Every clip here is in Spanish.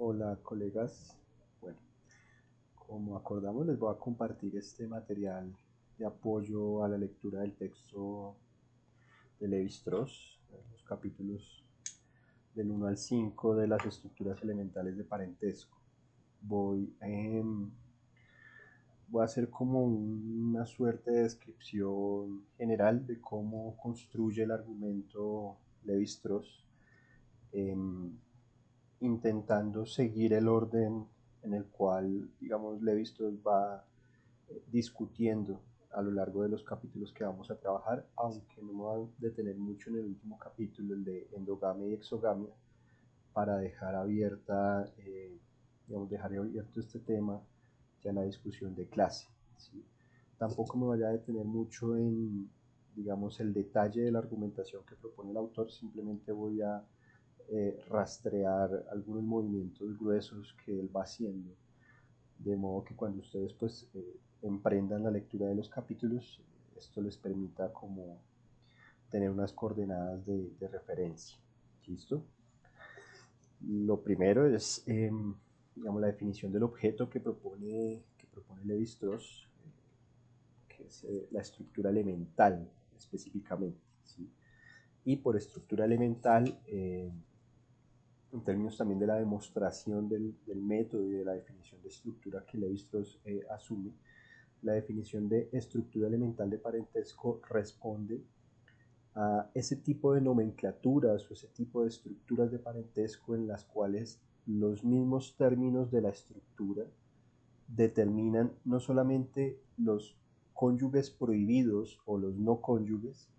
Hola colegas, bueno, como acordamos les voy a compartir este material de apoyo a la lectura del texto de Levi-Strauss, los capítulos del 1 al 5 de las estructuras elementales de parentesco. Voy a hacer como una suerte de descripción general de cómo construye el argumento Levi-Strauss, em, intentando seguir el orden en el cual, digamos, Levi-Strauss va discutiendo a lo largo de los capítulos que vamos a trabajar, aunque no me voy a detener mucho en el último capítulo, el de endogamia y exogamia, para dejar dejar abierto este tema ya en la discusión de clase. ¿Sí? Tampoco me voy a detener mucho en, digamos, el detalle de la argumentación que propone el autor, simplemente voy a rastrear algunos movimientos gruesos que él va haciendo, de modo que cuando ustedes emprendan la lectura de los capítulos, esto les permita como tener unas coordenadas de referencia. ¿Listo? Lo primero es, digamos, la definición del objeto que propone Levi-Strauss, que es la estructura elemental específicamente. ¿Sí? Y por estructura elemental, en términos también de la demostración del método y de la definición de estructura que Levi-Strauss asume, la definición de estructura elemental de parentesco responde a ese tipo de nomenclaturas o ese tipo de estructuras de parentesco en las cuales los mismos términos de la estructura determinan no solamente los cónyuges prohibidos o los no cónyuges,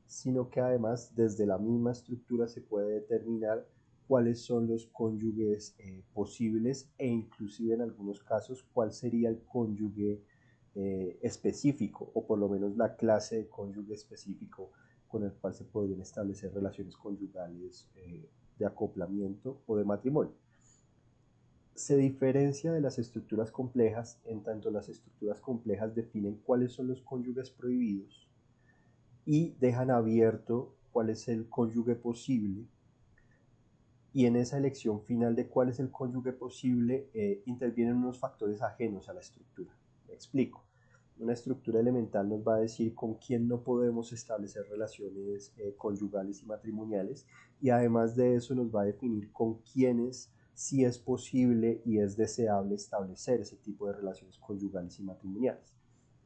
sino que además desde la misma estructura se puede determinar cuáles son los cónyuges posibles e inclusive en algunos casos cuál sería el cónyuge específico o por lo menos la clase de cónyuge específico con el cual se podrían establecer relaciones conyugales de acoplamiento o de matrimonio. Se diferencia de las estructuras complejas en tanto las estructuras complejas definen cuáles son los cónyuges prohibidos y dejan abierto cuál es el cónyuge posible, y en esa elección final de cuál es el cónyuge posible intervienen unos factores ajenos a la estructura. Me explico. Una estructura elemental nos va a decir con quién no podemos establecer relaciones conyugales y matrimoniales, y además de eso nos va a definir con quiénes sí es posible y es deseable establecer ese tipo de relaciones conyugales y matrimoniales.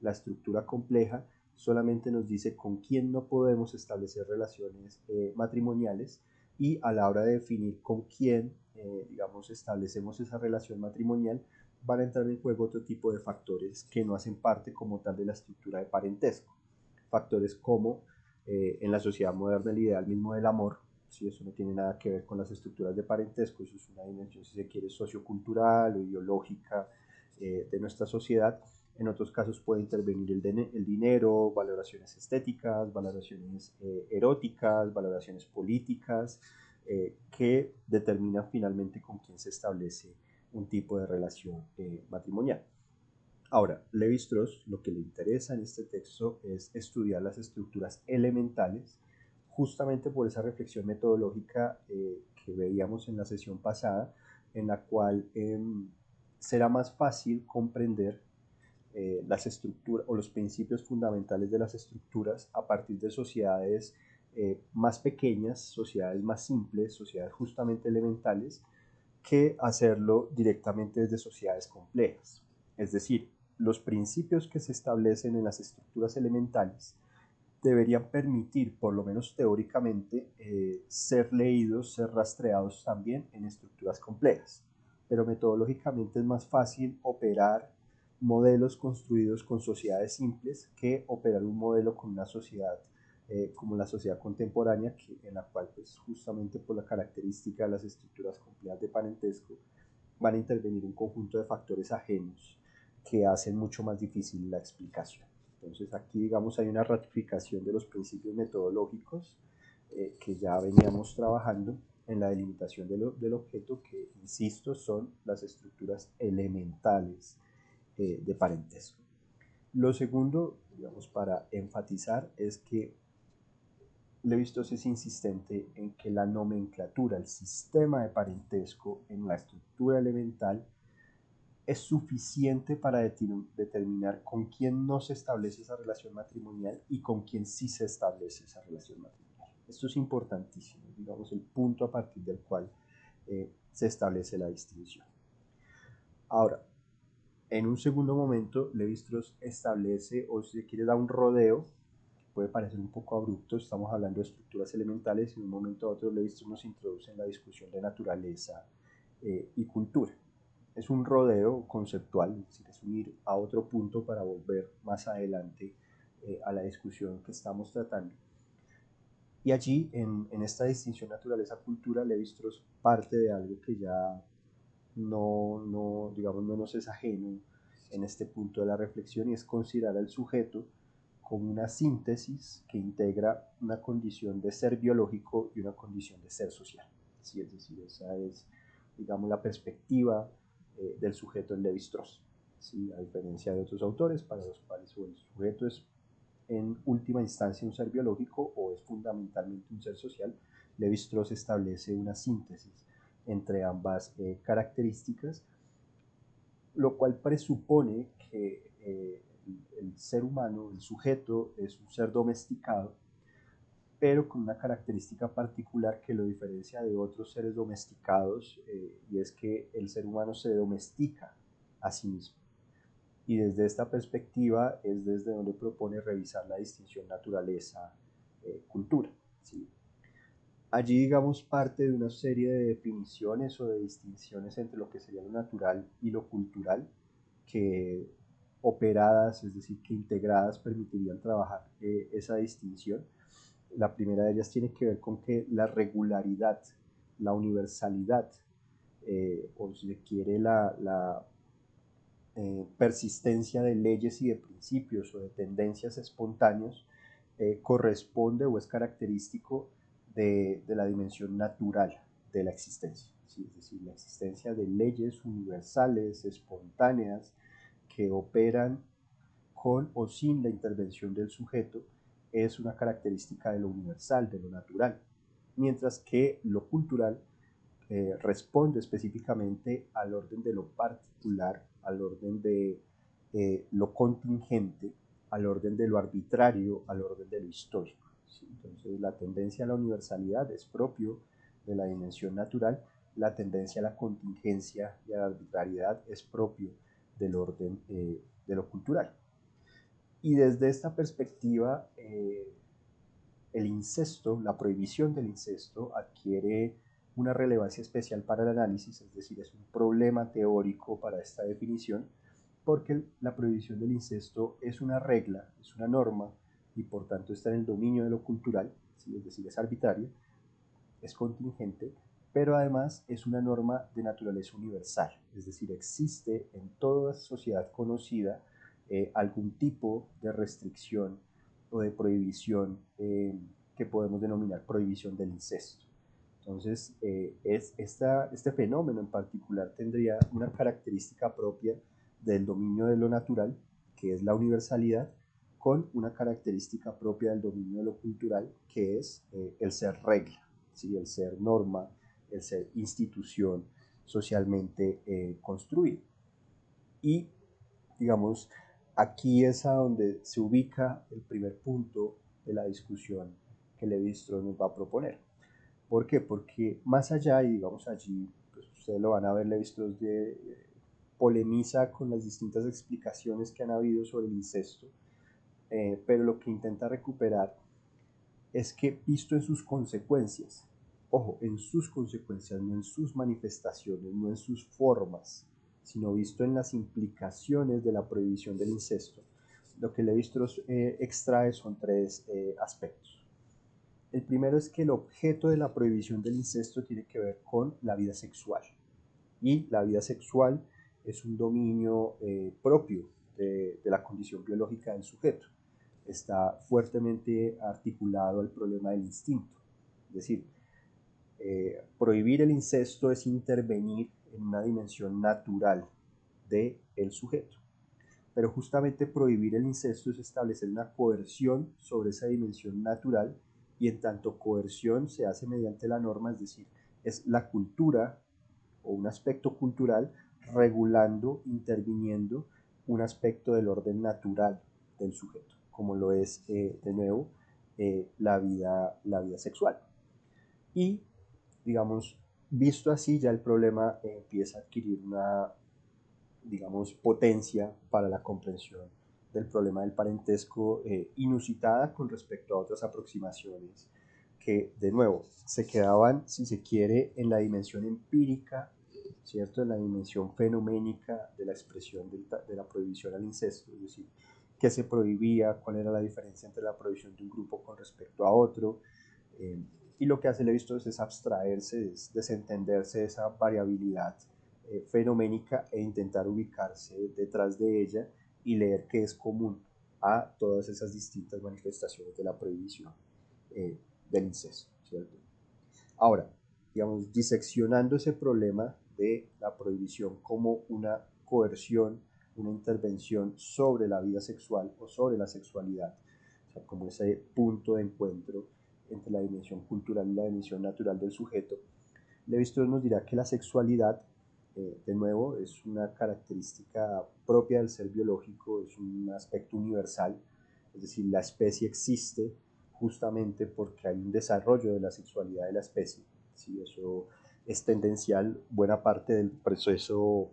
La estructura compleja solamente nos dice con quién no podemos establecer relaciones matrimoniales, y a la hora de definir con quién, digamos, establecemos esa relación matrimonial, van a entrar en juego otro tipo de factores que no hacen parte como tal de la estructura de parentesco. Factores como en la sociedad moderna el ideal mismo del amor, si eso no tiene nada que ver con las estructuras de parentesco, eso es una dimensión, si se quiere, sociocultural o ideológica de nuestra sociedad. En otros casos puede intervenir el dinero, valoraciones estéticas, valoraciones eróticas, valoraciones políticas, que determinan finalmente con quién se establece un tipo de relación matrimonial. Ahora, Levi-Strauss lo que le interesa en este texto es estudiar las estructuras elementales, justamente por esa reflexión metodológica que veíamos en la sesión pasada, en la cual será más fácil comprender las estructuras o los principios fundamentales de las estructuras a partir de sociedades más pequeñas, sociedades más simples, sociedades justamente elementales, que hacerlo directamente desde sociedades complejas. Es decir, los principios que se establecen en las estructuras elementales deberían permitir, por lo menos teóricamente, ser leídos, ser rastreados también en estructuras complejas. Pero metodológicamente es más fácil operar modelos construidos con sociedades simples que operar un modelo con una sociedad como la sociedad contemporánea, en la cual pues justamente por la característica de las estructuras complejas de parentesco van a intervenir un conjunto de factores ajenos que hacen mucho más difícil la explicación. Entonces aquí, digamos, hay una ratificación de los principios metodológicos que ya veníamos trabajando en la delimitación del objeto, que, insisto, son las estructuras elementales de parentesco. Lo segundo, digamos, para enfatizar es que Lévi-Strauss es insistente en que la nomenclatura, el sistema de parentesco en la estructura elemental es suficiente para determinar con quién no se establece esa relación matrimonial y con quién sí se establece esa relación matrimonial. Esto es importantísimo, digamos, el punto a partir del cual se establece la distinción. Ahora, en un segundo momento, Lévi-Strauss establece, o si se quiere, da un rodeo, que puede parecer un poco abrupto, estamos hablando de estructuras elementales, y de un momento a otro Lévi-Strauss nos introduce en la discusión de naturaleza y cultura. Es un rodeo conceptual, es decir, es un ir a otro punto para volver más adelante a la discusión que estamos tratando. Y allí, en esta distinción naturaleza-cultura, Lévi-Strauss parte de algo que ya digamos, no nos es ajeno en este punto de la reflexión, y es considerar al sujeto como una síntesis que integra una condición de ser biológico y una condición de ser social. ¿Sí? Es decir, esa es, digamos, la perspectiva del sujeto en Lévi-Strauss. ¿Sí? A diferencia de otros autores para los cuales el sujeto es en última instancia un ser biológico o es fundamentalmente un ser social, Lévi-Strauss establece una síntesis entre ambas características, lo cual presupone que el ser humano, el sujeto, es un ser domesticado, pero con una característica particular que lo diferencia de otros seres domesticados, y es que el ser humano se domestica a sí mismo. Y desde esta perspectiva es desde donde propone revisar la distinción naturaleza-cultura. ¿Sí? Allí, digamos, parte de una serie de definiciones o de distinciones entre lo que sería lo natural y lo cultural, que operadas, es decir, que integradas permitirían trabajar esa distinción. La primera de ellas tiene que ver con que la regularidad, la universalidad, o si se quiere la persistencia de leyes y de principios o de tendencias espontáneos, corresponde o es característico de la dimensión natural de la existencia. ¿Sí? Es decir, la existencia de leyes universales, espontáneas, que operan con o sin la intervención del sujeto, es una característica de lo universal, de lo natural. Mientras que lo cultural responde específicamente al orden de lo particular, al orden de lo contingente, al orden de lo arbitrario, al orden de lo histórico. ¿Sí? Entonces la tendencia a la universalidad es propio de la dimensión natural, la tendencia a la contingencia y a la arbitrariedad es propio del orden de lo cultural. Y desde esta perspectiva, el incesto, la prohibición del incesto adquiere una relevancia especial para el análisis, es decir, es un problema teórico para esta definición, porque la prohibición del incesto es una regla, es una norma, y por tanto está en el dominio de lo cultural, ¿sí? Es decir, es arbitraria, es contingente, pero además es una norma de naturaleza universal, es decir, existe en toda sociedad conocida algún tipo de restricción o de prohibición que podemos denominar prohibición del incesto. Entonces, este fenómeno en particular tendría una característica propia del dominio de lo natural, que es la universalidad, con una característica propia del dominio de lo cultural, que es el ser regla, ¿sí? El ser norma, el ser institución socialmente construida. Y, digamos, aquí es a donde se ubica el primer punto de la discusión que Lévi-Strauss nos va a proponer. ¿Por qué? Porque más allá, y digamos allí, pues ustedes lo van a ver, Lévi-Strauss polemiza con las distintas explicaciones que han habido sobre el incesto, pero lo que intenta recuperar es que, visto en sus consecuencias, ojo, en sus consecuencias, no en sus manifestaciones, no en sus formas, sino visto en las implicaciones de la prohibición del incesto, lo que Lévi-Strauss extrae son tres aspectos. El primero es que el objeto de la prohibición del incesto tiene que ver con la vida sexual, y la vida sexual es un dominio propio de la condición biológica del sujeto. Está fuertemente articulado al problema del instinto. Es decir, prohibir el incesto es intervenir en una dimensión natural del sujeto. Pero justamente prohibir el incesto es establecer una coerción sobre esa dimensión natural y en tanto coerción se hace mediante la norma, es decir, es la cultura o un aspecto cultural regulando, interviniendo un aspecto del orden natural del sujeto, como lo es, de nuevo, la vida sexual. Y, digamos, visto así, ya el problema empieza a adquirir una, digamos, potencia para la comprensión del problema del parentesco, inusitada con respecto a otras aproximaciones que, de nuevo, se quedaban, si se quiere, en la dimensión empírica, ¿cierto? En la dimensión fenoménica de la expresión de la prohibición al incesto, es decir, qué se prohibía, cuál era la diferencia entre la prohibición de un grupo con respecto a otro, y lo que hace Levi-Strauss es abstraerse, es desentenderse de esa variabilidad fenoménica e intentar ubicarse detrás de ella y leer qué es común a todas esas distintas manifestaciones de la prohibición del incesto, ¿cierto? Ahora, digamos, diseccionando ese problema de la prohibición como una coerción, una intervención sobre la vida sexual o sobre la sexualidad, o sea, como ese punto de encuentro entre la dimensión cultural y la dimensión natural del sujeto, Levi-Strauss nos dirá que la sexualidad, de nuevo, es una característica propia del ser biológico, es un aspecto universal, es decir, la especie existe justamente porque hay un desarrollo de la sexualidad de la especie, ¿sí? Eso es tendencial, buena parte del proceso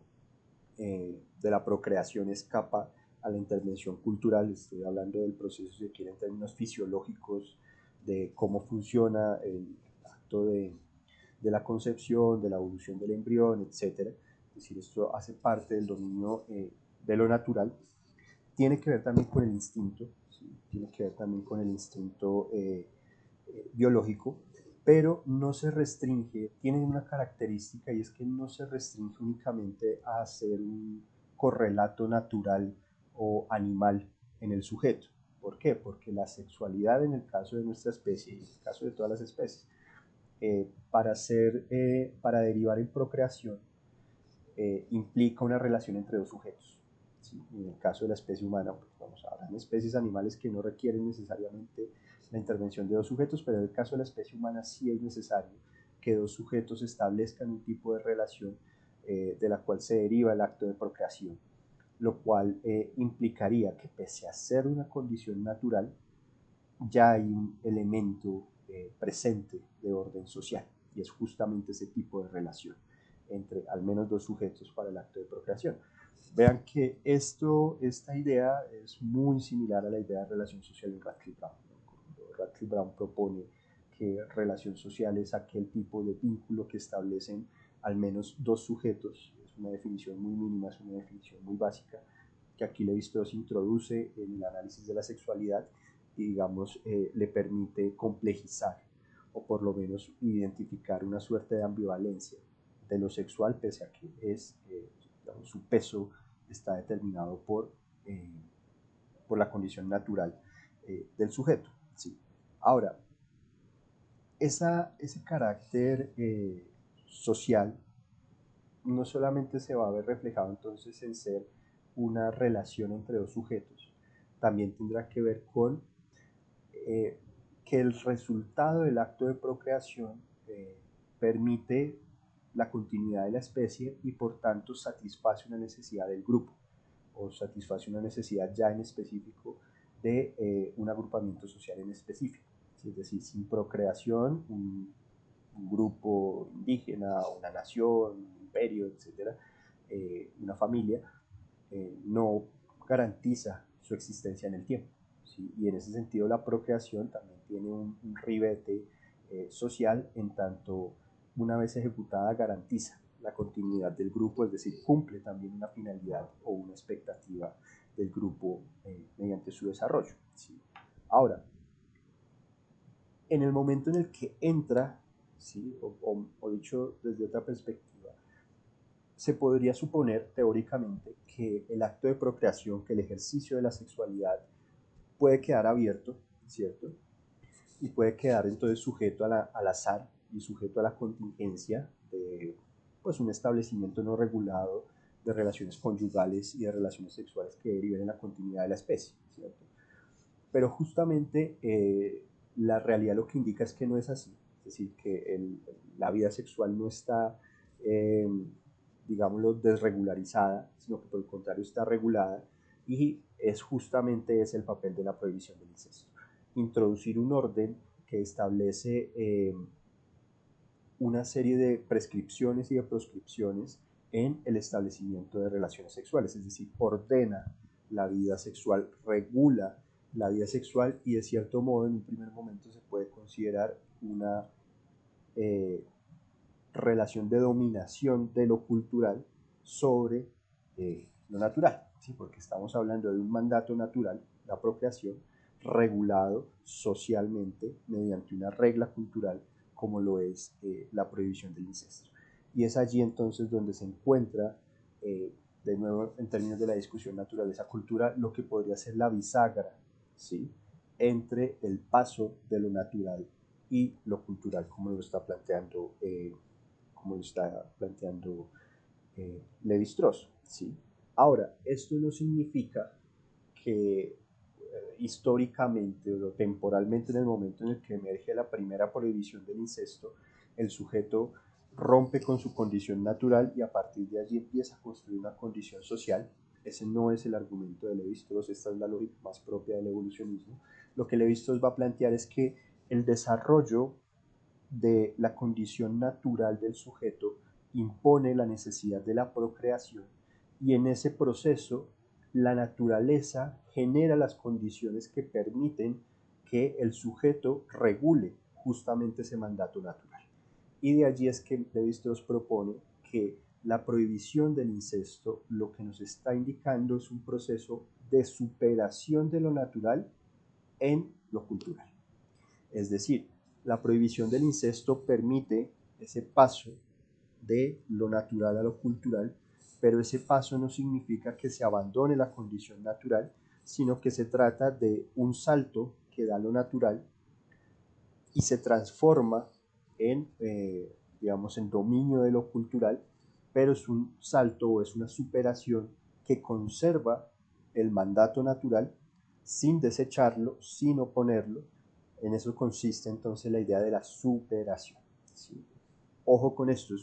de la procreación escapa a la intervención cultural, estoy hablando del proceso, si se quiere, en términos fisiológicos, de cómo funciona el acto de la concepción, de la evolución del embrión, etc. Es decir, esto hace parte del dominio de lo natural. Tiene que ver también con el instinto, ¿sí? Tiene que ver también con el instinto biológico, pero no se restringe, tiene una característica y es que no se restringe únicamente a hacer un correlato natural o animal en el sujeto. ¿Por qué? Porque la sexualidad en el caso de nuestra especie y en el caso de todas las especies, para derivar en procreación, implica una relación entre dos sujetos. ¿Sí? En el caso de la especie humana, pues vamos a hablar de especies animales que no requieren necesariamente la intervención de dos sujetos, pero en el caso de la especie humana sí es necesario que dos sujetos establezcan un tipo de relación de la cual se deriva el acto de procreación, lo cual implicaría que pese a ser una condición natural, ya hay un elemento presente de orden social, y es justamente ese tipo de relación entre al menos dos sujetos para el acto de procreación. Vean que esta idea es muy similar a la idea de relación social en Radcliffe Brown. Radcliffe Brown propone que relación social es aquel tipo de vínculo que establecen al menos dos sujetos. Es una definición muy mínima, es una definición muy básica, que aquí Levi-Strauss introduce en el análisis de la sexualidad y, digamos, le permite complejizar o por lo menos identificar una suerte de ambivalencia de lo sexual, pese a que digamos, su peso está determinado por la condición natural del sujeto. ¿Sí? Ahora, ese carácter social no solamente se va a ver reflejado entonces en ser una relación entre dos sujetos, también tendrá que ver con eh, que el resultado del acto de procreación permite la continuidad de la especie y por tanto satisface una necesidad del grupo o satisface una necesidad ya en específico de un agrupamiento social en específico. Es decir, sin procreación, un grupo indígena, una nación, un imperio, etcétera, una familia, no garantiza su existencia en el tiempo. ¿Sí? Y en ese sentido la procreación también tiene un ribete social, en tanto una vez ejecutada garantiza la continuidad del grupo, es decir, cumple también una finalidad o una expectativa del grupo mediante su desarrollo. ¿Sí? Ahora, en el momento en el que entra, ¿sí? o dicho desde otra perspectiva, se podría suponer teóricamente que el acto de procreación, que el ejercicio de la sexualidad puede quedar abierto, ¿cierto? Y puede quedar entonces sujeto al azar y sujeto a la contingencia de pues, un establecimiento no regulado de relaciones conyugales y de relaciones sexuales que deriven en la continuidad de la especie, ¿cierto? Pero justamente la realidad lo que indica es que no es así, es decir, que la vida sexual no está, digámoslo, desregularizada, sino que por el contrario está regulada, y es justamente ese el papel de la prohibición del incesto. Introducir un orden que establece una serie de prescripciones y de proscripciones en el establecimiento de relaciones sexuales, es decir, ordena la vida sexual, regula la vida sexual, y de cierto modo en un primer momento se puede considerar una relación de dominación de lo cultural sobre lo natural, ¿sí? Porque estamos hablando de un mandato natural, la procreación, regulado socialmente mediante una regla cultural como lo es la prohibición del incesto. Y es allí entonces donde se encuentra, de nuevo en términos de la discusión naturaleza-cultura, lo que podría ser la bisagra, ¿sí?, entre el paso de lo natural y lo cultural, como lo está planteando Levi-Strauss, ¿sí? Ahora, esto no significa que históricamente o temporalmente, en el momento en el que emerge la primera prohibición del incesto, el sujeto rompe con su condición natural y a partir de allí empieza a construir una condición social. Ese no es el argumento de Levi-Strauss, esta es la lógica más propia del evolucionismo. Lo que Levi-Strauss va a plantear es que el desarrollo de la condición natural del sujeto impone la necesidad de la procreación, y en ese proceso la naturaleza genera las condiciones que permiten que el sujeto regule justamente ese mandato natural. Y de allí es que Levi-Strauss propone que la prohibición del incesto lo que nos está indicando es un proceso de superación de lo natural en lo cultural. Es decir, la prohibición del incesto permite ese paso de lo natural a lo cultural, pero ese paso no significa que se abandone la condición natural, sino que se trata de un salto que da lo natural y se transforma en, digamos, en dominio de lo cultural, pero es un salto o es una superación que conserva el mandato natural sin desecharlo, sin oponerlo. En eso consiste entonces la idea de la superación, ¿sí? Ojo con esto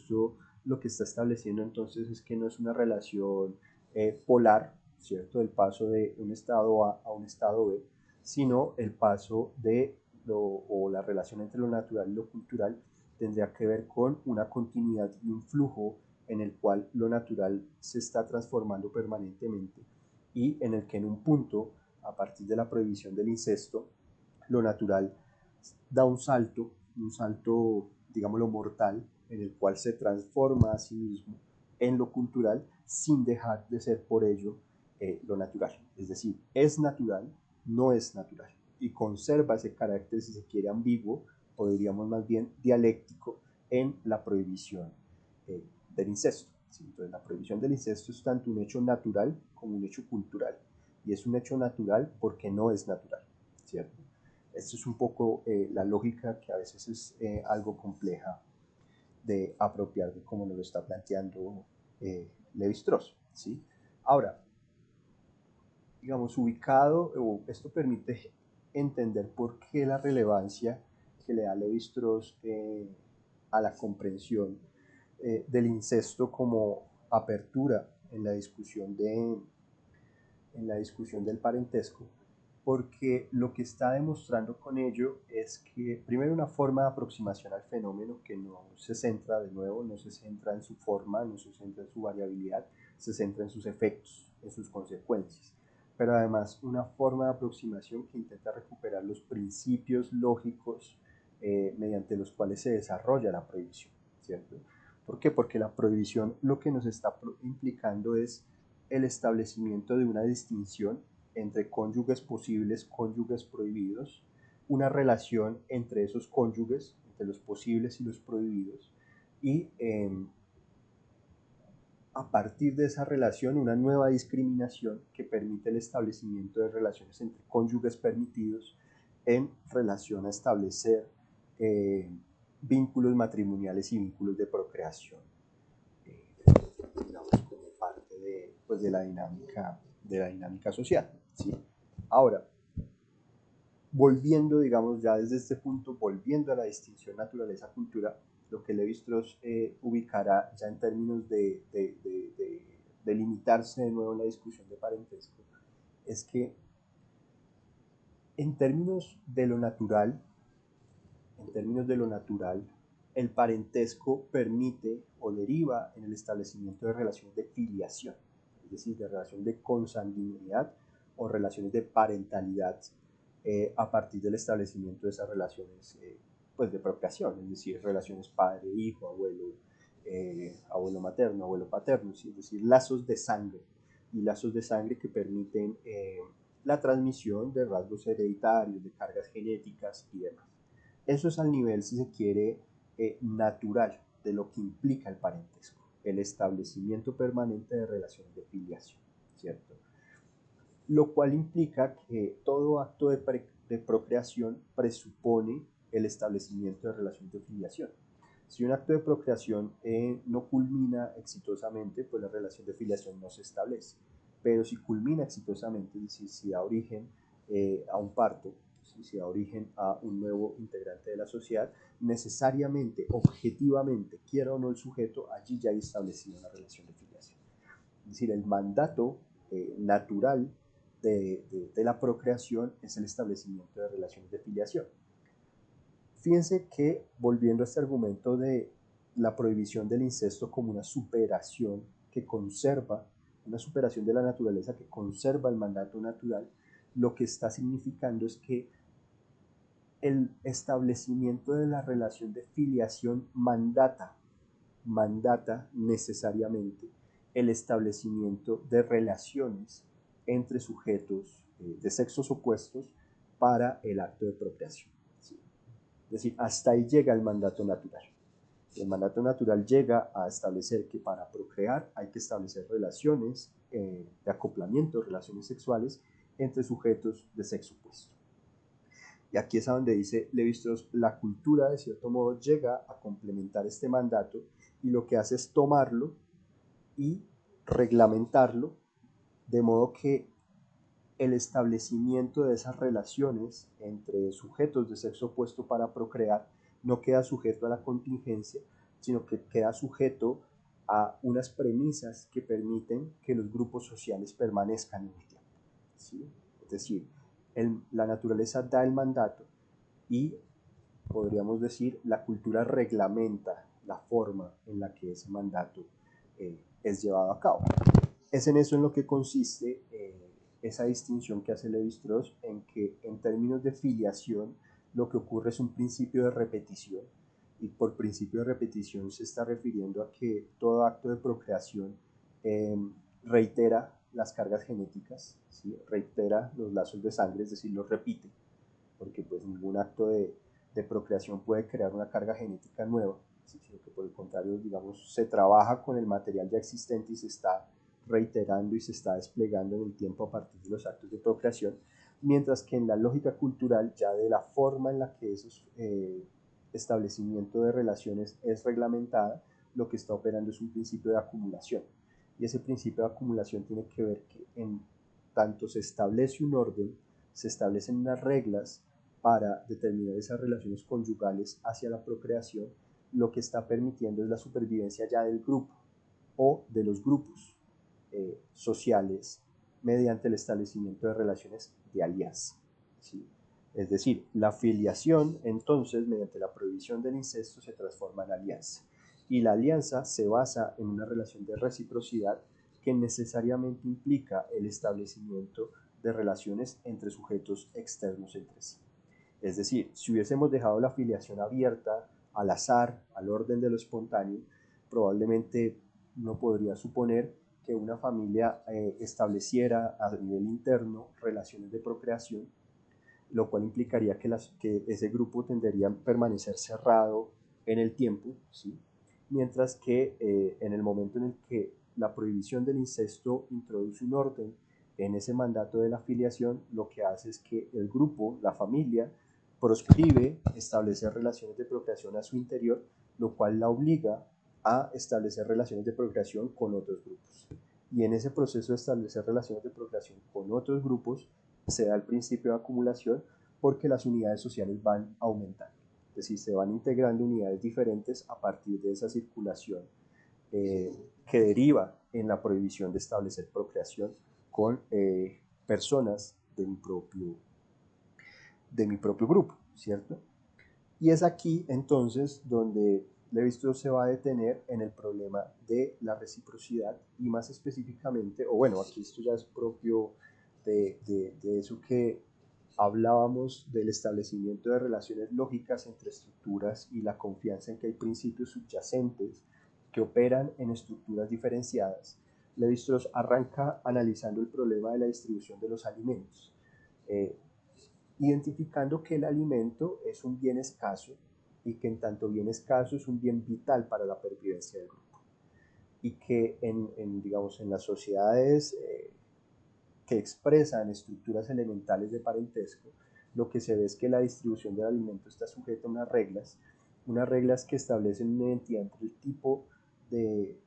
lo que está estableciendo entonces es que no es una relación polar, ¿cierto?, del paso de un estado A a un estado B, sino el paso de o la relación entre lo natural y lo cultural tendría que ver con una continuidad y un flujo en el cual lo natural se está transformando permanentemente, y en el que en un punto, a partir de la prohibición del incesto, lo natural da un salto, digámoslo, mortal, en el cual se transforma a sí mismo en lo cultural sin dejar de ser por ello lo natural. Es decir, es natural, no es natural, y conserva ese carácter, si se quiere, ambiguo, o diríamos más bien dialéctico, en la prohibición del incesto. ¿Sí? Entonces, la prohibición del incesto es tanto un hecho natural como un hecho cultural, y es un hecho natural porque no es natural, ¿cierto? Esto es un poco la lógica que a veces es algo compleja de apropiar de cómo nos lo está planteando Levi-Strauss, ¿sí? Ahora, digamos, esto permite entender por qué la relevancia que le da Levi-Strauss a la comprensión del incesto como apertura en la discusión del parentesco, porque lo que está demostrando con ello es que, primero, una forma de aproximación al fenómeno que no se centra, de nuevo, no se centra en su forma, no se centra en su variabilidad, se centra en sus efectos, en sus consecuencias, pero además una forma de aproximación que intenta recuperar los principios lógicos mediante los cuales se desarrolla la prohibición, ¿cierto? ¿Por qué? Porque la prohibición lo que nos está implicando es el establecimiento de una distinción entre cónyuges posibles, cónyuges prohibidos, una relación entre esos cónyuges, entre los posibles y los prohibidos, y a partir de esa relación una nueva discriminación que permite el establecimiento de relaciones entre cónyuges permitidos en relación a establecer vínculos matrimoniales y vínculos de procreación, digamos, como parte de, pues, de la dinámica social, ¿sí? Ahora, volviendo, digamos, ya desde este punto, volviendo a la distinción naturaleza-cultura, lo que Levi-Strauss ubicará ya en términos de limitarse de nuevo en la discusión de parentesco, es que en términos de lo natural, el parentesco permite o deriva en el establecimiento de relaciones de filiación, es decir, de relación de consanguinidad o relaciones de parentalidad a partir del establecimiento de esas relaciones pues de procreación, es decir, relaciones padre-hijo, abuelo materno, abuelo paterno, es decir, lazos de sangre y lazos de sangre que permiten la transmisión de rasgos hereditarios, de cargas genéticas y demás. Eso es al nivel, si se quiere, natural de lo que implica el parentesco, el establecimiento permanente de relaciones de filiación, ¿cierto? Lo cual implica que todo acto de procreación presupone el establecimiento de relaciones de filiación. Si un acto de procreación no culmina exitosamente, pues la relación de filiación no se establece. Pero si culmina exitosamente, es decir, si da origen a un parto, si da origen a un nuevo integrante de la sociedad, necesariamente, objetivamente, quiera o no el sujeto, allí ya hay establecido una relación de filiación. Es decir, el mandato natural de la procreación es el establecimiento de relaciones de filiación. Fíjense que, volviendo a este argumento de la prohibición del incesto como una superación que conserva, una superación de la naturaleza que conserva el mandato natural, lo que está significando es que el establecimiento de la relación de filiación mandata necesariamente el establecimiento de relaciones entre sujetos de sexos opuestos para el acto de procreación. ¿Sí? Es decir, hasta ahí llega el mandato natural. El mandato natural llega a establecer que para procrear hay que establecer relaciones de acoplamiento, relaciones sexuales entre sujetos de sexo opuesto. Y aquí es a donde dice Levi-Strauss, la cultura de cierto modo llega a complementar este mandato y lo que hace es tomarlo y reglamentarlo de modo que el establecimiento de esas relaciones entre sujetos de sexo opuesto para procrear no queda sujeto a la contingencia, sino que queda sujeto a unas premisas que permiten que los grupos sociales permanezcan en el tiempo. ¿Sí? Es decir, la naturaleza da el mandato y, podríamos decir, la cultura reglamenta la forma en la que ese mandato es llevado a cabo. Es en eso en lo que consiste esa distinción que hace Levi-Strauss, en que en términos de filiación lo que ocurre es un principio de repetición, y por principio de repetición se está refiriendo a que todo acto de procreación reitera las cargas genéticas, ¿sí? Reitera los lazos de sangre, es decir, los repite, porque pues ningún acto de procreación puede crear una carga genética nueva, ¿sí? Sino que por el contrario, digamos, se trabaja con el material ya existente y se está reiterando y se está desplegando en el tiempo a partir de los actos de procreación, mientras que en la lógica cultural, ya de la forma en la que esos establecimiento de relaciones es reglamentada, lo que está operando es un principio de acumulación. Y ese principio de acumulación tiene que ver que en tanto se establece un orden, se establecen unas reglas para determinar esas relaciones conyugales hacia la procreación, lo que está permitiendo es la supervivencia ya del grupo o de los grupos sociales mediante el establecimiento de relaciones de alianza. ¿Sí? Es decir, la filiación, entonces, mediante la prohibición del incesto, se transforma en alianza. Y la alianza se basa en una relación de reciprocidad que necesariamente implica el establecimiento de relaciones entre sujetos externos entre sí. Es decir, si hubiésemos dejado la filiación abierta al azar, al orden de lo espontáneo, probablemente uno podría suponer que una familia estableciera a nivel interno relaciones de procreación, lo cual implicaría que ese grupo tendería a permanecer cerrado en el tiempo, ¿sí? Mientras que en el momento en el que la prohibición del incesto introduce un orden en ese mandato de la filiación, lo que hace es que el grupo, la familia, proscribe establecer relaciones de procreación a su interior, lo cual la obliga a establecer relaciones de procreación con otros grupos. Y en ese proceso de establecer relaciones de procreación con otros grupos se da el principio de acumulación, porque las unidades sociales van aumentando. Es decir, se van integrando unidades diferentes a partir de esa circulación que deriva en la prohibición de establecer procreación con personas de mi propio grupo, ¿cierto? Y es aquí entonces donde Levi-Strauss se va a detener en el problema de la reciprocidad y más específicamente, o bueno, aquí esto ya es propio de eso que hablábamos del establecimiento de relaciones lógicas entre estructuras y la confianza en que hay principios subyacentes que operan en estructuras diferenciadas. Levi-Strauss arranca analizando el problema de la distribución de los alimentos, identificando que el alimento es un bien escaso y que en tanto bien escaso es un bien vital para la pervivencia del grupo. Y que digamos, en las sociedades que expresan estructuras elementales de parentesco, lo que se ve es que la distribución del alimento está sujeta a unas reglas que establecen una identidad entre el tipo de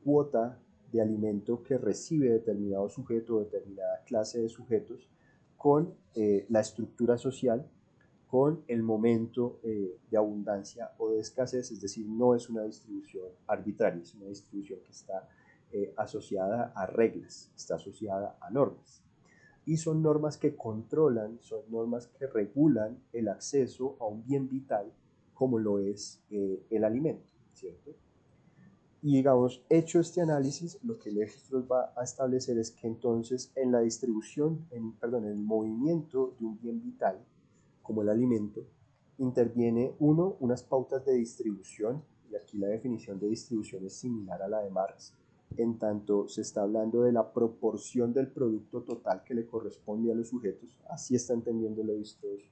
cuota de alimento que recibe determinado sujeto o determinada clase de sujetos con la estructura social, con el momento de abundancia o de escasez, es decir, no es una distribución arbitraria, es una distribución que está asociada a reglas, está asociada a normas. Y son normas que controlan, son normas que regulan el acceso a un bien vital como lo es el alimento, ¿cierto? Y digamos, hecho este análisis, lo que Levi-Strauss va a establecer es que entonces en la distribución, en el movimiento de un bien vital, como el alimento, interviene unas pautas de distribución, y aquí la definición de distribución es similar a la de Marx, en tanto se está hablando de la proporción del producto total que le corresponde a los sujetos, así está entendiendo Levi-Strauss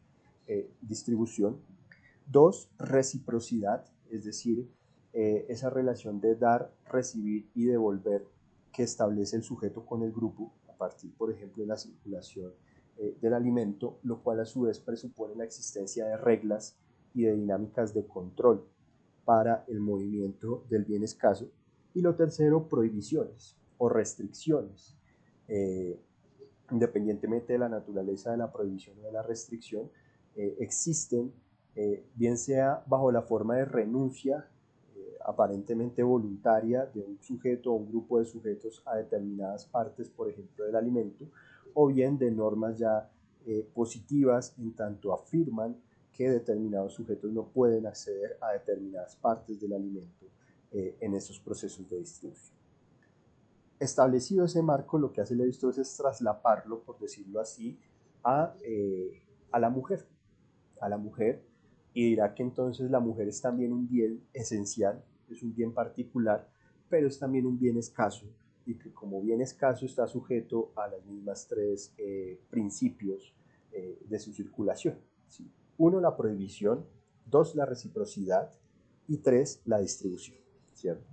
distribución. 2, reciprocidad, es decir, esa relación de dar, recibir y devolver que establece el sujeto con el grupo a partir, por ejemplo, de la circulación del alimento, lo cual a su vez presupone la existencia de reglas y de dinámicas de control para el movimiento del bien escaso. Y lo tercero, prohibiciones o restricciones. Independientemente de la naturaleza de la prohibición o de la restricción, existen, bien sea bajo la forma de renuncia aparentemente voluntaria de un sujeto o un grupo de sujetos a determinadas partes, por ejemplo, del alimento, o bien de normas ya positivas en tanto afirman que determinados sujetos no pueden acceder a determinadas partes del alimento en esos procesos de distribución. Establecido ese marco, lo que hace Levi-Strauss es traslaparlo, por decirlo así, a la mujer, y dirá que entonces la mujer es también un bien esencial, es un bien particular, pero es también un bien escaso, y que como bien escaso está sujeto a las mismas tres principios de su circulación. ¿Sí? 1, la prohibición; 2, la reciprocidad; y 3, la distribución, ¿cierto?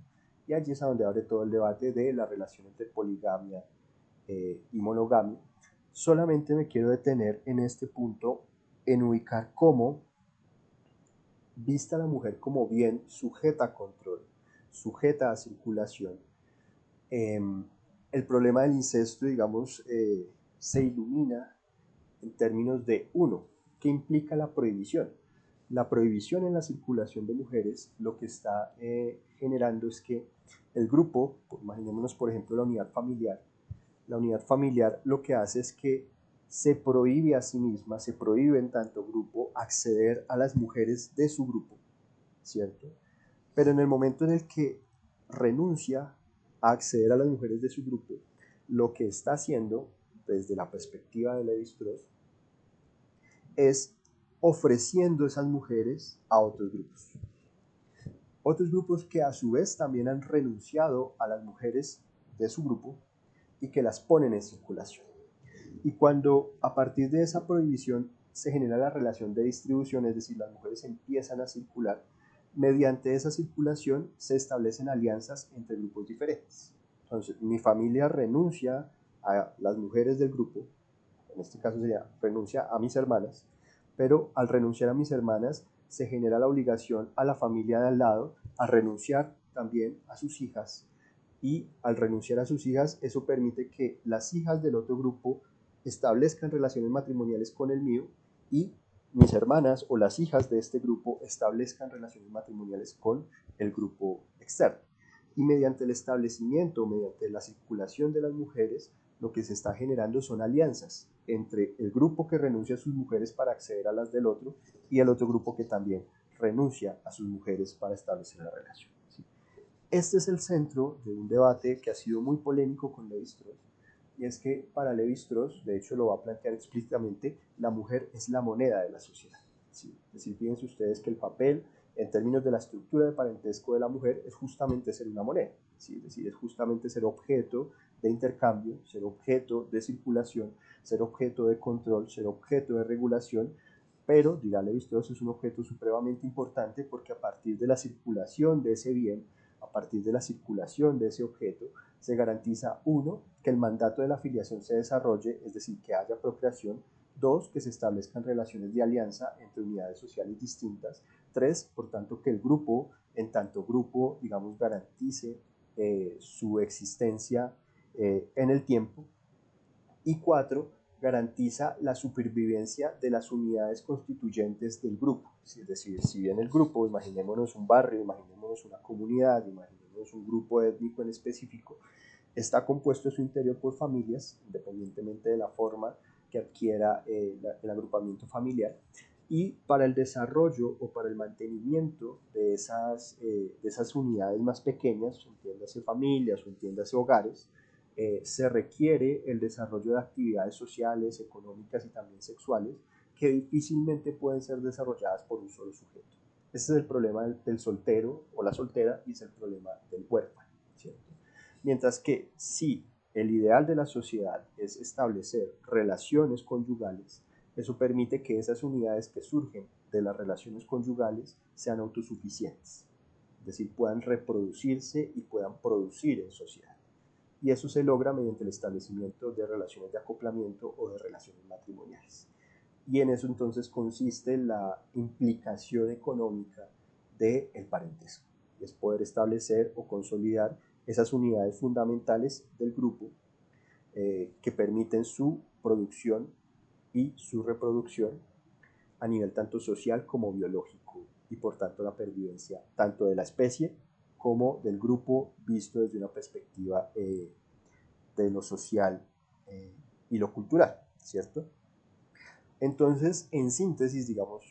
Y allí es a donde abre todo el debate de la relación entre poligamia y monogamia. Solamente me quiero detener en este punto en ubicar cómo, vista la mujer como bien sujeta a control, sujeta a circulación, el problema del incesto, digamos, se ilumina en términos de, 1, ¿qué implica la prohibición? La prohibición en la circulación de mujeres lo que está generando es que el grupo, imaginémonos por ejemplo la unidad familiar lo que hace es que se prohíbe a sí misma, se prohíbe en tanto grupo acceder a las mujeres de su grupo, ¿cierto? Pero en el momento en el que renuncia a acceder a las mujeres de su grupo, lo que está haciendo, desde la perspectiva de Levi-Strauss, es ofreciendo esas mujeres a otros grupos. Otros grupos que a su vez también han renunciado a las mujeres de su grupo y que las ponen en circulación. Y cuando a partir de esa prohibición se genera la relación de distribución, es decir, las mujeres empiezan a circular, mediante esa circulación se establecen alianzas entre grupos diferentes. Entonces, mi familia renuncia a las mujeres del grupo, en este caso sería renuncia a mis hermanas, pero al renunciar a mis hermanas se genera la obligación a la familia de al lado a renunciar también a sus hijas, y al renunciar a sus hijas eso permite que las hijas del otro grupo establezcan relaciones matrimoniales con el mío y mis hermanas o las hijas de este grupo establezcan relaciones matrimoniales con el grupo externo. Y mediante el establecimiento, mediante la circulación de las mujeres, lo que se está generando son alianzas entre el grupo que renuncia a sus mujeres para acceder a las del otro y el otro grupo que también renuncia a sus mujeres para establecer la relación. ¿Sí? Este es el centro de un debate que ha sido muy polémico con Lévi-Strauss, y es que para Lévi-Strauss, de hecho lo va a plantear explícitamente, la mujer es la moneda de la sociedad. ¿Sí? Es decir, fíjense ustedes que el papel, en términos de la estructura de parentesco de la mujer, es justamente ser una moneda. ¿Sí? Es decir, es justamente ser objeto de intercambio, ser objeto de circulación, ser objeto de control, ser objeto de regulación, pero, dirá Lévi-Strauss, es un objeto supremamente importante porque a partir de la circulación de ese bien, a partir de la circulación de ese objeto, se garantiza, uno, que el mandato de la filiación se desarrolle, es decir, que haya procreación; dos, que se establezcan relaciones de alianza entre unidades sociales distintas; tres, por tanto, que el grupo, en tanto grupo, digamos, garantice su existencia en el tiempo; y cuatro, garantiza la supervivencia de las unidades constituyentes del grupo. Es decir, si bien el grupo, imaginémonos un barrio, imaginémonos una comunidad, imaginémonos un grupo étnico en específico, está compuesto en su interior por familias, independientemente de la forma que adquiera el agrupamiento familiar, y para el desarrollo o para el mantenimiento de esas unidades más pequeñas, entiéndase familias o entiéndase hogares, se requiere el desarrollo de actividades sociales, económicas y también sexuales que difícilmente pueden ser desarrolladas por un solo sujeto. Ese es el problema del soltero o la soltera y es el problema del huérfano, ¿cierto? Mientras que si el ideal de la sociedad es establecer relaciones conyugales, eso permite que esas unidades que surgen de las relaciones conyugales sean autosuficientes, es decir, puedan reproducirse y puedan producir en sociedad. Y eso se logra mediante el establecimiento de relaciones de acoplamiento o de relaciones matrimoniales. Y en eso entonces consiste la implicación económica del parentesco, es poder establecer o consolidar esas unidades fundamentales del grupo que permiten su producción y su reproducción a nivel tanto social como biológico y por tanto la pervivencia tanto de la especie como del grupo visto desde una perspectiva de lo social y lo cultural, ¿cierto? Entonces, en síntesis, digamos,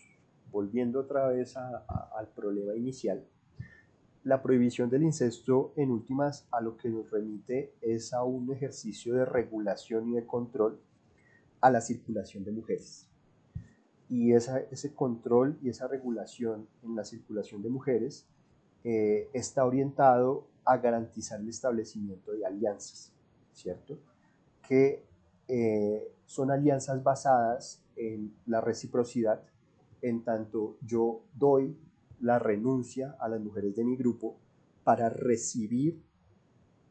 volviendo otra vez al problema inicial, la prohibición del incesto, en últimas, a lo que nos remite es a un ejercicio de regulación y de control a la circulación de mujeres. Y ese control y esa regulación en la circulación de mujeres está orientado a garantizar el establecimiento de alianzas, ¿cierto? Que son alianzas basadas en la reciprocidad, en tanto yo doy la renuncia a las mujeres de mi grupo para recibir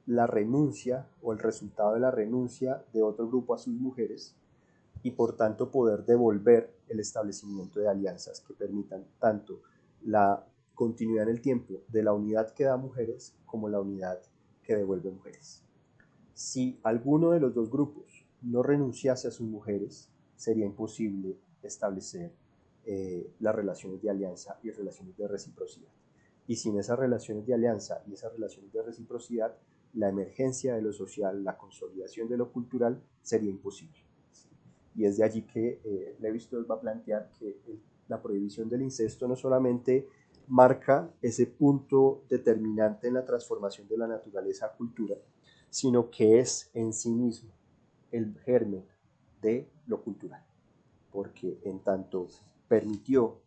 la renuncia o el resultado de la renuncia de otro grupo a sus mujeres y por tanto poder devolver el establecimiento de alianzas que permitan tanto la continuidad en el tiempo de la unidad que da mujeres como la unidad que devuelve mujeres. Si alguno de los dos grupos no renunciase a sus mujeres, sería imposible establecer las relaciones de alianza y relaciones de reciprocidad. Y sin esas relaciones de alianza y esas relaciones de reciprocidad, la emergencia de lo social, la consolidación de lo cultural sería imposible. Y es de allí que Lévi-Strauss va a plantear que la prohibición del incesto no solamente marca ese punto determinante en la transformación de la naturaleza a cultura, sino que es en sí mismo el germen de lo cultural, porque en tanto permitió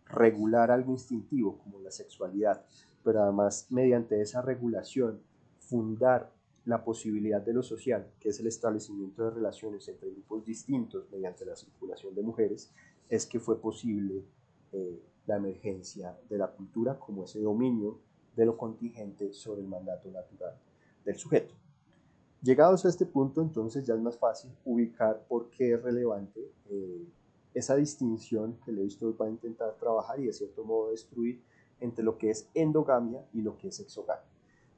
regular algo instintivo como la sexualidad, pero además mediante esa regulación fundar la posibilidad de lo social, que es el establecimiento de relaciones entre grupos distintos mediante la circulación de mujeres, es que fue posible la emergencia de la cultura como ese dominio de lo contingente sobre el mandato natural del sujeto. Llegados a este punto, entonces ya es más fácil ubicar por qué es relevante esa distinción que Lévi-Strauss va a intentar trabajar y de cierto modo destruir entre lo que es endogamia y lo que es exogamia.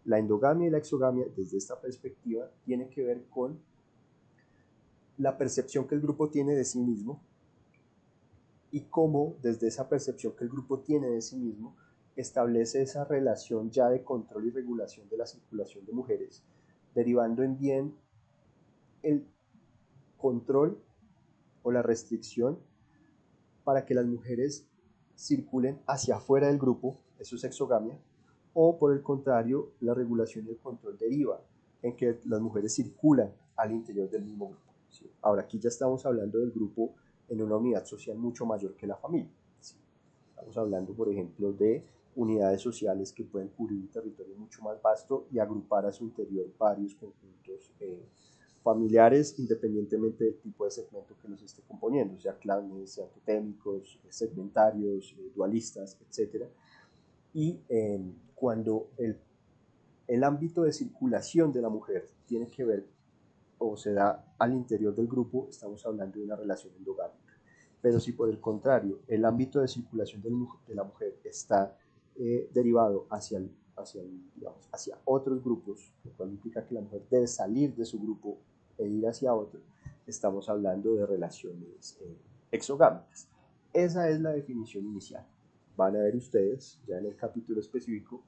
La endogamia y la exogamia, desde esta perspectiva, tiene que ver con la percepción que el grupo tiene de sí mismo y cómo desde esa percepción que el grupo tiene de sí mismo establece esa relación ya de control y regulación de la circulación de mujeres, derivando en bien el control o la restricción para que las mujeres circulen hacia afuera del grupo, eso es exogamia, o por el contrario, la regulación y el control deriva en que las mujeres circulan al interior del mismo grupo. ¿Sí? Ahora, aquí ya estamos hablando del grupo en una unidad social mucho mayor que la familia. ¿Sí? Estamos hablando, por ejemplo, de unidades sociales que pueden cubrir un territorio mucho más vasto y agrupar a su interior varios conjuntos familiares, independientemente del tipo de segmento que los esté componiendo, sea clanes, sea totémicos, segmentarios, dualistas, etc. Y cuando el ámbito de circulación de la mujer tiene que ver o se da al interior del grupo, estamos hablando de una relación endogámica. Pero si por el contrario el ámbito de circulación de la mujer está derivado digamos, hacia otros grupos, lo cual implica que la mujer debe salir de su grupo e ir hacia otro, estamos hablando de relaciones exogámicas. Esa es la definición inicial. Van a ver ustedes, ya en el capítulo específico,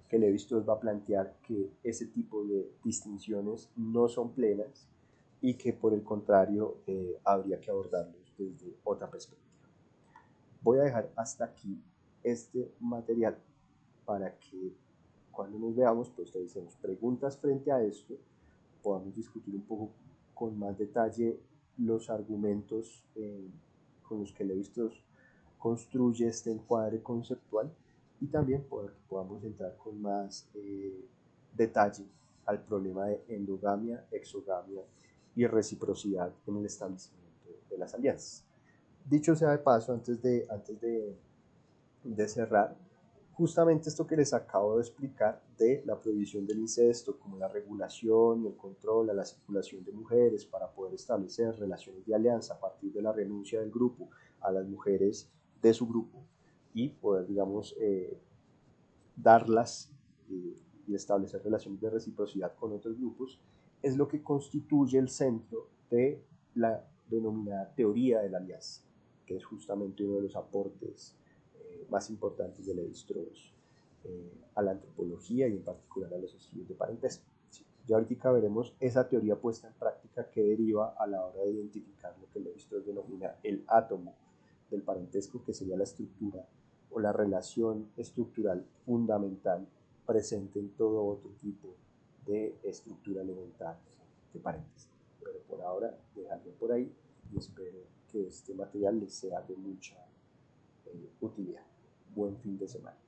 que Levi-Strauss va a plantear que ese tipo de distinciones no son plenas y que por el contrario habría que abordarlos desde otra perspectiva. Voy a dejar hasta aquí este material para que cuando nos veamos, pues revisemos preguntas frente a esto, podamos discutir un poco con más detalle los argumentos con los que Levi-Strauss construye este encuadre conceptual y también podamos entrar con más detalle al problema de endogamia, exogamia y reciprocidad en el establecimiento de las alianzas. Dicho sea de paso, antes de cerrar, justamente esto que les acabo de explicar de la prohibición del incesto, como la regulación y el control a la circulación de mujeres para poder establecer relaciones de alianza a partir de la renuncia del grupo a las mujeres de su grupo y poder, digamos, darlas y establecer relaciones de reciprocidad con otros grupos, es lo que constituye el centro de la denominada teoría de la alianza, que es justamente uno de los aportes más importantes de Levi-Strauss a la antropología y en particular a los estudios de parentesco. ¿Sí? Ya ahorita veremos esa teoría puesta en práctica que deriva a la hora de identificar lo que Levi-Strauss denomina el átomo del parentesco, que sería la estructura o la relación estructural fundamental presente en todo otro tipo de estructura elemental de parentesco. Pero por ahora, dejarlo por ahí y espero que este material les sea de mucha utilidad. Buen fin de semana.